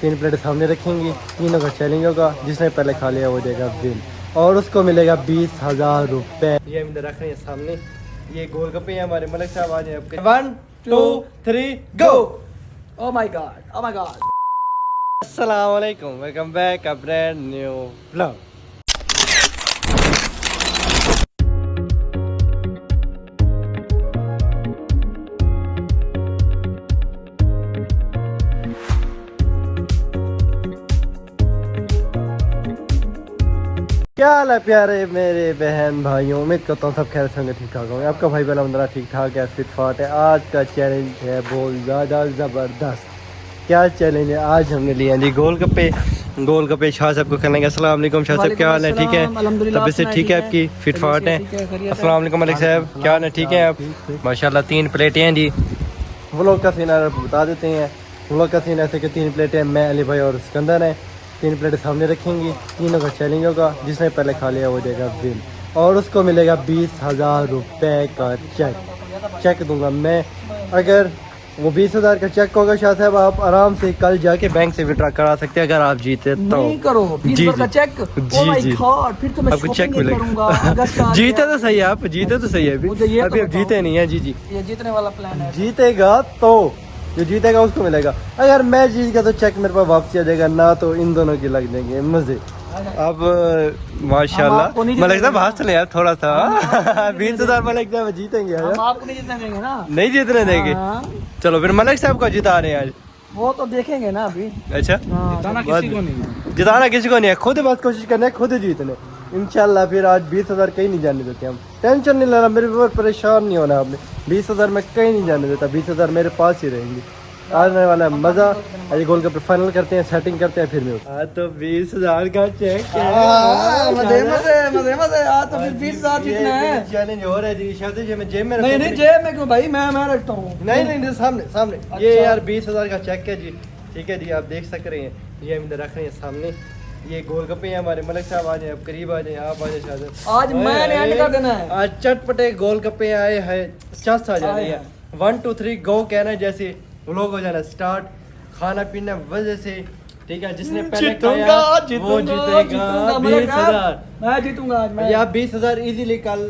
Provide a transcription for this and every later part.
3 plate सामने रखेंगी, तीनों का चैलेंज होगा, जिसने पहले खा लिया वो देगा बिल और उसको मिलेगा 20,000 रुपए। ये हम रख रहे हैं सामने, ये गोलगप्पे हैं हमारे मलिक साहब। आ जाए आपके 1 2 3 go. Oh my god, oh my god. अस्सलाम वालेकुम, welcome back a brand new vlog. क्या हाल है प्यारे मेरे बहन भाइयों, उम्मीद करता हूँ सब खैर से होंगे, ठीक ठाक होंगे। आपका भाई अलहमदुलिल्लाह ठीक ठाक है, फिट फाट है। आज का चैलेंज है बहुत ज़्यादा ज़बरदस्त। क्या चैलेंज है? आज हमने लिया जी गोलगप्पे शाह साहब को खेलेंगे। अस्सलाम वालेकुम शाह साहब, क्या हाल है? ठीक है, तबीयत से ठीक है आपकी? फिट फाट है? अस्सलाम वालेकुम मलिक साहब, क्या हाल है? ठीक है आप? माशाल्लाह 3 प्लेटें हैं जी। व्लॉग का सीन बता देते हैं। व्लॉग का सीन ऐसे कि 3 प्लेटें मैं, अली भाई और सिकंदर हैं। 3 प्लेट सामने रखेंगी, तीनों का चैलेंज होगा, जिसने पहले खा लिया वो देगा बिल और उसको मिलेगा 20,000 रुपए का चेक दूंगा मैं। अगर वो 20,000 का चेक होगा शाह साहब, आप आराम से कल जाके बैंक से विड्रॉ करा सकते हैं अगर आप जीते तो। नहीं करो 20,000 का चेक। ओह माय गॉड, फिर तो मैं आपको चेक शॉपिंग मिलेगा। अगस्त आ जीते गया। तो सही है, आप जीते तो सही है। मुझे ये अभी तो आप जीते नहीं है। जी जी, ये जीतने वाला प्लान है। जीतेगा तो जो जीतेगा उसको मिलेगा। अगर मैं जीत गया तो चेक मेरे पास वापसी आ जाएगा, ना तो इन दोनों के लग जाएंगे मजे। अब माशाल्लाह मलिक साहब हाथ चले यार थोड़ा सा। 20,000 मलिक साहब जीतेंगे यार। हम आपको नहीं जीतने देंगे ना। नहीं जीतने देंगे। हाँ, चलो फिर मलिक साहब को जिता रहे हैं आज। वो तो देखेंगे ना अभी। अच्छा, जिताना किसी को नहीं, जिताना किसी को नहीं है, खुद बस कोशिश करना है, खुद जीतने इंशाल्लाह। फिर आज 20,000 कहीं नहीं जाने देते हम। टेंशन नहीं लेना, मेरे ऊपर परेशान नहीं होना आपने। 20,000 मैं कहीं नहीं जाने देता, 20,000 मेरे पास ही रहेंगी। आने वाला है मजा। अरे गोलगप्पे फाइनल करते हैं, सेटिंग करते हैं, फिर मैं तो 20,000 का चेक मजे मजे मजे मजे। तो फिर 20,000 जीतना है। चैलेंज हो रहा है जी। शायद ये मैं जेब में नहीं नहीं, जेब में क्यों भाई, मैं रखता हूँ। नहीं नहीं, सामने सामने। अच्छा। ये यार 20,000 का चेक है जी। ठीक है जी, आप देख सक रहे हैं, ये हम रख रहे हैं सामने। ये गोलगप्पे हैं हमारे मलिक साहब। आ जाए आप, करीब आ जाए, आप आ जाए शायद। आज मैंने एंड कर देना है। आज चटपटे गोलगप्पे आए हैं, चस आ जा रही है। 1 2 3 गो कहना है, जैसे व्लॉग हो जाना स्टार्ट। खाना पीना वजह से, ठीक है, जिसने पहले खाया वो जीतेगा 20,000। मैं जीतूंगा आज। मैं या 20,000 इजीली कल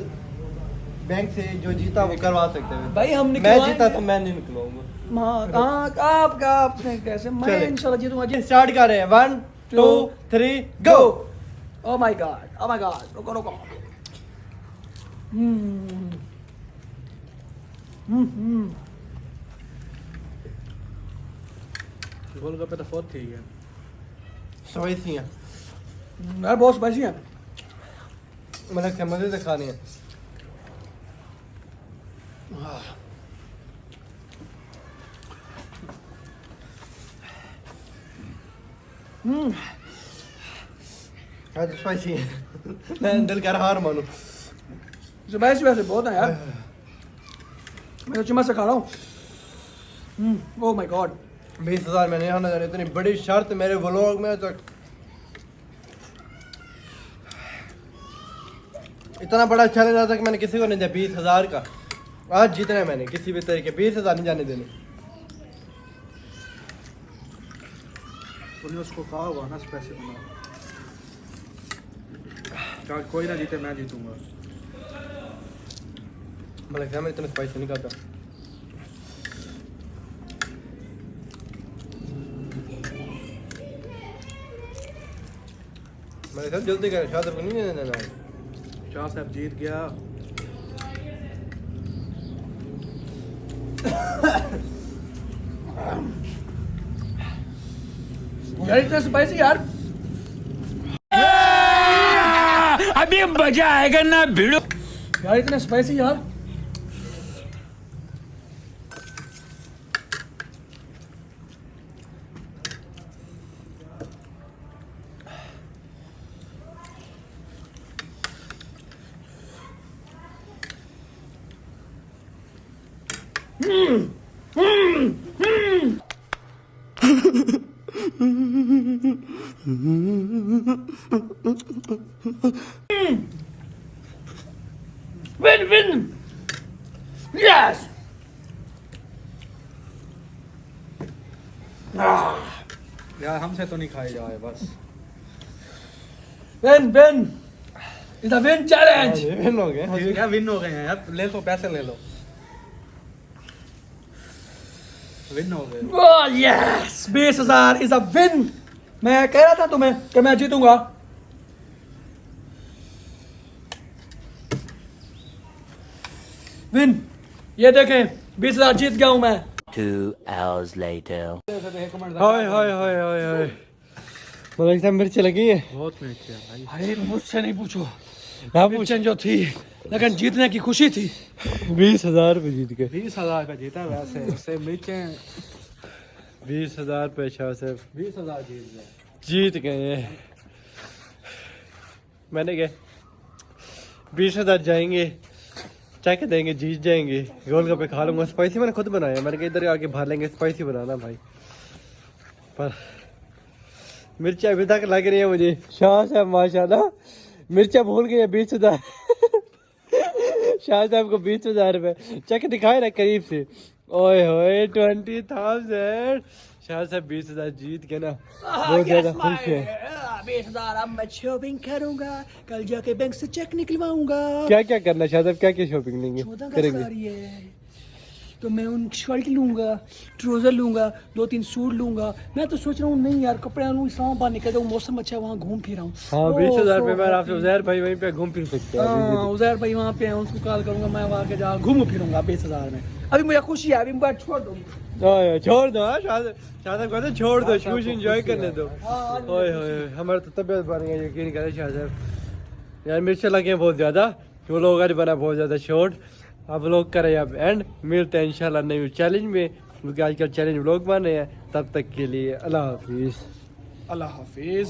बैंक से जो जीता वो करवा सकते हैं भाई। हम मैं जीता तो मैं नहीं निकलूंगा। आपने कैसे? मैं इंशाल्लाह जीतूंगा जी। स्टार्ट कर रहे हैं 1 2 3 go. Oh my god, oh my god. रुको रुको। गोलगप्पे तो बहुत ठीक है, स्पाइसी है यार, बहुत स्पाइसी है। मतलब मजे से खाने हैं। आज स्पाइसी है। मैं दिल कर हार मानू। स्पाइसी वैसे बहुत है यार। मैं तो चम्मच से खा रहा हूँ। ओह माय गॉड। 20,000 में नहीं आना जाने, इतनी बड़ी शर्त मेरे व्लॉग में तो। इतना बड़ा चैलेंज आज तक मैंने किसी को नहीं दिया 20,000 का। आज जीतना है मैंने किसी भी तरीके, 20,000 नहीं जाने देने। उसको कहा होगा ना स्पेशल बना। चल कोई ना जीते, मैं जीतूंगा। मतलब मैं इतना स्पाइसी नहीं खाता। मेरे साथ जल्दी कर, शायद आपको नहीं देना। शाह साहब जीत गया। यार इतना स्पाइसी यार। अभी मजा आएगा ना भिड़ो। यार इतना स्पाइसी यार। Win. Yes. यार हम हमसे तो नहीं खाए जाए बस। Win win is the win challenge. Win हो गए। जीत गया, विन हो गए हैं यार, ले लो पैसे ले लो, विन हो गए। Oh yes 20,000 is a win. मैं कह रहा था तुम्हें कि मैं जीतूंगा। विन ये देखें 20,000 जीत गया हूं मैं। 2 hours later. हाय हाय हाय हाय हाय मलिक साहब मिर्ची लगी है। बहुत मिर्ची है भाई। भाई मुझसे नहीं पूछो, आप मिर्चें जो थी लेकिन जीतने की खुशी थी। 20,000 रुपये जीत गए। 20,000 का जीता वैसे, इससे मिर्चें 20,000 रुपये शाह साहब 20,000 जीत गए। जीत गए। मैंने कहा 20,000 जाएंगे, चेक देंगे, जीत जाएंगे। गोलगप्पे खा लूंगा। स्पाइसी मैंने खुद बनाया। मैंने कहा इधर आके भर लेंगे, स्पाइसी बनाना भाई। पर मिर्चा अभी तक लग रही है मुझे। शाह साहब माशाल्लाह मिर्चा भूल गए 20,000 शाह साहब को 20,000 रुपये चेक दिखाए ना करीब से। ओए होए 20,000। शाह साहब 20,000 जीत गए ना, बहुत ज्यादा खुश है। 20,000 अब मैं शॉपिंग करूंगा, कल जाके बैंक से चेक निकलवाऊंगा। क्या क्या करना शाह साहब, क्या क्या शॉपिंग लेंगे 14 करेंगे? का है तो मैं उन शर्ट लूंगा, ट्राउजर लूंगा, 2-3 सूट लूंगा। मैं तो सोच रहा हूँ नहीं यार कपड़े लूँ, इस्लामाबाद निकल जाऊँ, मौसम अच्छा है वहाँ घूम फिर आऊँ। हाँ 20,000 रुपये में आपसे उजैर भाई वहीं पे घूम फिर सकते हैं। उजैर भाई वहाँ पे हैं, उसको कॉल करूंगा, मैं वहाँ के जा घूम फिरूंगा 20,000 में। अभी मुझे खुशी है, अभी मैं छोड़ दूँ। छोड़ दो। हाँ शाह साहब कहते छोड़ दो, खुश एंजॉय करने दो। ओए होए हमारा तो तबियत बन गई, यकीन करें शाह साहब। यार मिर्च लगे बहुत ज़्यादा, वो लोग आज बना बहुत ज़्यादा शॉर्ट। अब लोग करें अब एंड, मिलते हैं इंशाल्लाह नई चैलेंज में, क्योंकि आजकल चैलेंज लोग बन रहे हैं। तब तक के लिए अल्लाह हाफिज़। अल्लाह हाफिज।